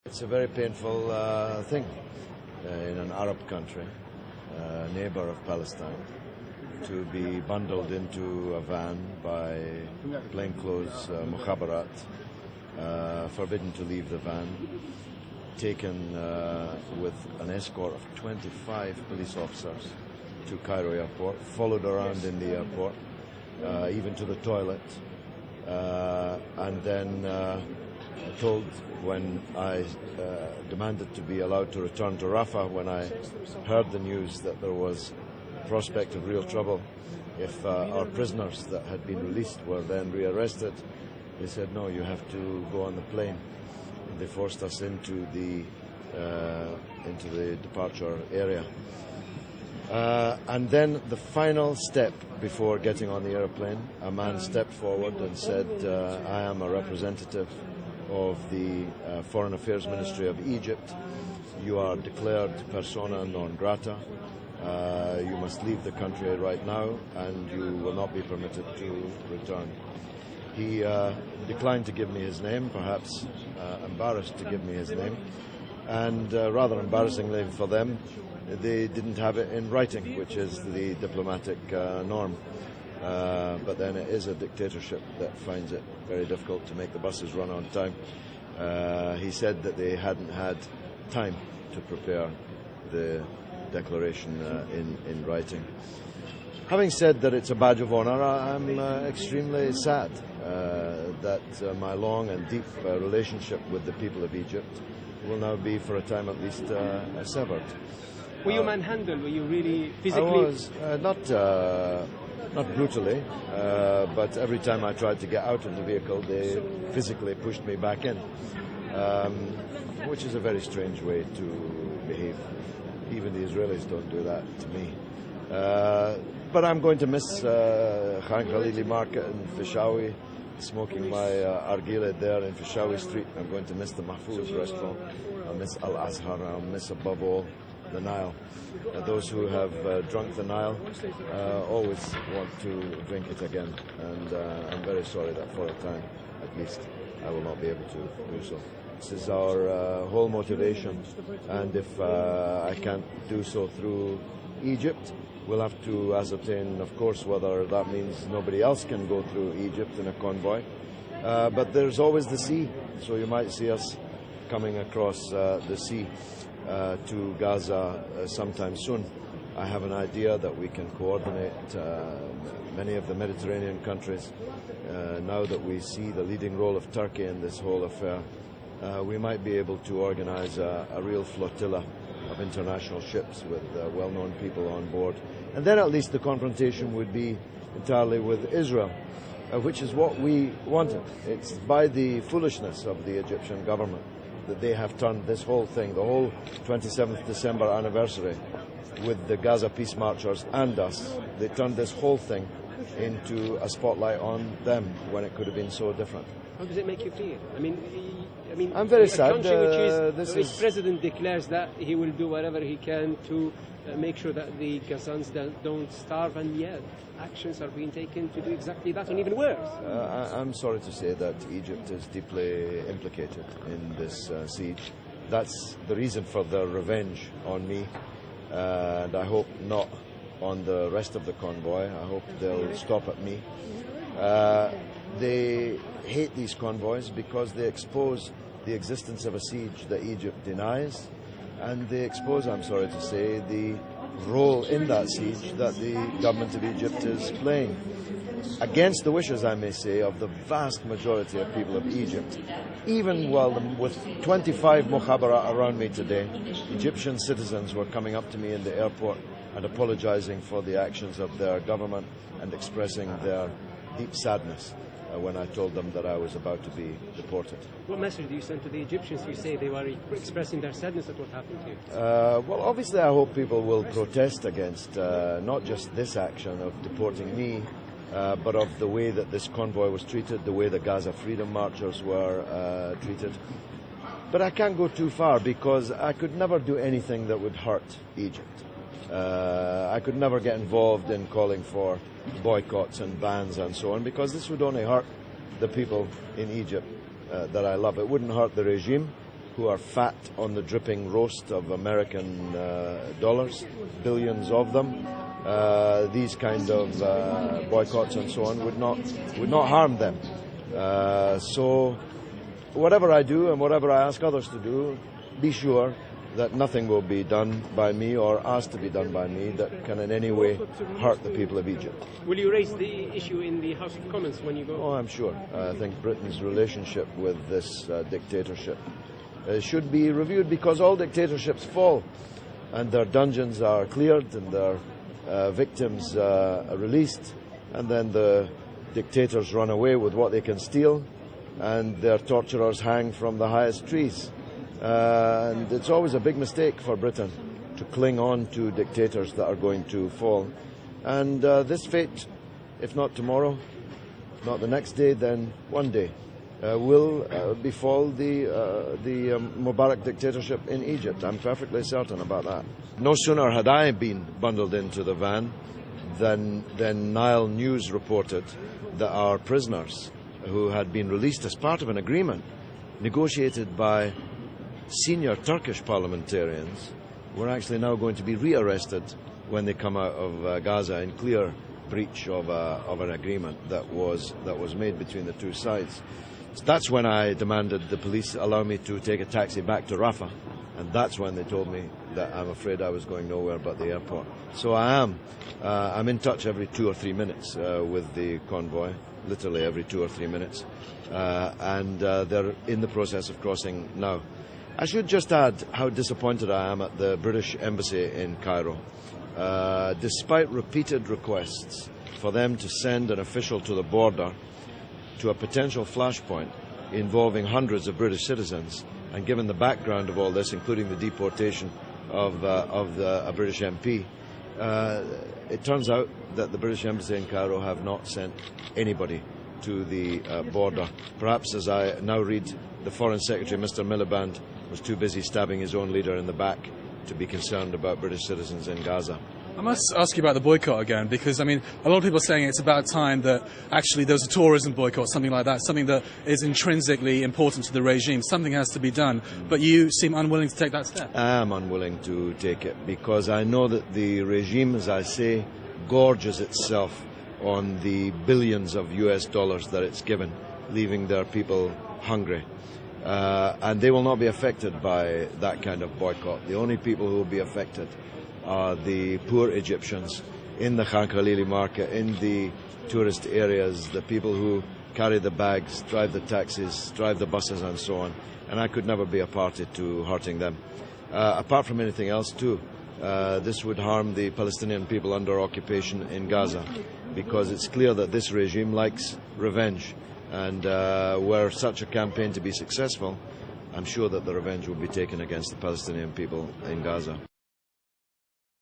It's a very painful thing in an Arab country, neighbor of Palestine, to be bundled into a van by plainclothes mukhabarat, forbidden to leave the van, taken with an escort of 25 police officers to Cairo airport, followed around in the airport, even to the toilet, and then told when I demanded to be allowed to return to Rafah, when I heard the news that there was a prospect of real trouble if our prisoners that had been released were then rearrested, they said, no, you have to go on the plane. And they forced us into the departure area. And then the final step before getting on the airplane, a man stepped forward and said, I am a representative of the Foreign Affairs Ministry of Egypt. You are declared persona non grata. You must leave the country right now and you will not be permitted to return. He declined to give me his name, perhaps embarrassed to give me his name, and rather embarrassingly for them, they didn't have it in writing, which is the diplomatic norm. But then it is a dictatorship that finds it very difficult to make the buses run on time. He said that they hadn't had time to prepare the declaration in writing. Having said that it's a badge of honor, I'm extremely sad that my long and deep relationship with the people of Egypt will now be, for a time at least, severed. Were you manhandled? Were you really physically? I was, not brutally, but every time I tried to get out of the vehicle, they physically pushed me back in, which is a very strange way to behave. Even the Israelis don't do that to me. But I'm going to miss Khan Khalili Market in Fishawi, smoking my argile there in Fishawi Street. I'm going to miss the Mahfouz restaurant. I'll miss Al Azhar. I'll miss, above all, the Nile. Those who have drunk the Nile always want to drink it again, and I'm very sorry that for a time, at least, I will not be able to do so. This is our whole motivation, and if I can't do so through Egypt, we'll have to ascertain, of course, whether that means nobody else can go through Egypt in a convoy. But there's always the sea, so you might see us coming across the sea to Gaza sometime soon. I have an idea that we can coordinate many of the Mediterranean countries. Now that we see the leading role of Turkey in this whole affair, we might be able to organize a real flotilla of international ships with well-known people on board. And then at least the confrontation would be entirely with Israel, which is what we wanted. It's by the foolishness of the Egyptian government that they have turned this whole thing, the whole 27th December anniversary, with the Gaza peace marchers and us, they turned this whole thing into a spotlight on them when it could have been so different. How does it make you feel? I mean, I'm very sad. Which president declares that he will do whatever he can to make sure that the Gazans don't starve, and yet actions are being taken to do exactly that, and even worse. I'm sorry to say that Egypt is deeply implicated in this siege. That's the reason for their revenge on me, and I hope not on the rest of the convoy. I hope they'll stop at me. They hate these convoys because they expose the existence of a siege that Egypt denies, and they expose, I'm sorry to say, the role in that siege that the government of Egypt is playing, against the wishes, I may say, of the vast majority of people of Egypt. Even while with 25 mukhabara around me today, Egyptian citizens were coming up to me in the airport and apologizing for the actions of their government and expressing their deep sadness when I told them that I was about to be deported. What message do you send to the Egyptians? You say they were expressing their sadness at what happened to you. Well, obviously I hope people will protest against not just this action of deporting me, but of the way that this convoy was treated, the way the Gaza freedom marchers were treated. But I can't go too far because I could never do anything that would hurt Egypt. I could never get involved in calling for boycotts and bans and so on, because this would only hurt the people in Egypt that I love. It wouldn't hurt the regime, who are fat on the dripping roast of American dollars, billions of them. These kind of boycotts and so on would not harm them. So whatever I do and whatever I ask others to do, be sure that nothing will be done by me or asked to be done by me that can in any way hurt the people of Egypt. Will you raise the issue in the House of Commons when you go? Oh, I'm sure. I think Britain's relationship with this dictatorship should be reviewed, because all dictatorships fall and their dungeons are cleared and their victims are released, and then the dictators run away with what they can steal and their torturers hang from the highest trees. And it's always a big mistake for Britain to cling on to dictators that are going to fall. And this fate, if not tomorrow, not the next day, then one day, will befall the Mubarak dictatorship in Egypt. I'm perfectly certain about that. No sooner had I been bundled into the van than Nile News reported that our prisoners, who had been released as part of an agreement negotiated by senior Turkish parliamentarians, were actually now going to be rearrested when they come out of Gaza, in clear breach of an agreement that was made between the two sides. So that's when I demanded the police allow me to take a taxi back to Rafah, and that's when they told me that I'm afraid I was going nowhere but the airport. So I'm in touch every 2 or 3 minutes with the convoy, literally every 2 or 3 minutes, and they're in the process of crossing now. I should just add how disappointed I am at the British Embassy in Cairo. Despite repeated requests for them to send an official to the border to a potential flashpoint involving hundreds of British citizens, and given the background of all this, including the deportation of a British MP, it turns out that the British Embassy in Cairo have not sent anybody to the border. Perhaps, as I now read, the Foreign Secretary, Mr. Miliband, was too busy stabbing his own leader in the back to be concerned about British citizens in Gaza. I must ask you about the boycott again, because, I mean, a lot of people are saying it's about time that actually there's a tourism boycott, something like that, something that is intrinsically important to the regime. Something has to be done, but you seem unwilling to take that step. I am unwilling to take it because I know that the regime, as I say, gorges itself on the billions of US dollars that it's given, leaving their people hungry. And they will not be affected by that kind of boycott. The only people who will be affected are the poor Egyptians in the Khan Khalili market, in the tourist areas, the people who carry the bags, drive the taxis, drive the buses and so on. And I could never be a party to hurting them. Apart from anything else too, this would harm the Palestinian people under occupation in Gaza, because it's clear that this regime likes revenge. And were such a campaign to be successful, I'm sure that the revenge will be taken against the Palestinian people in Gaza.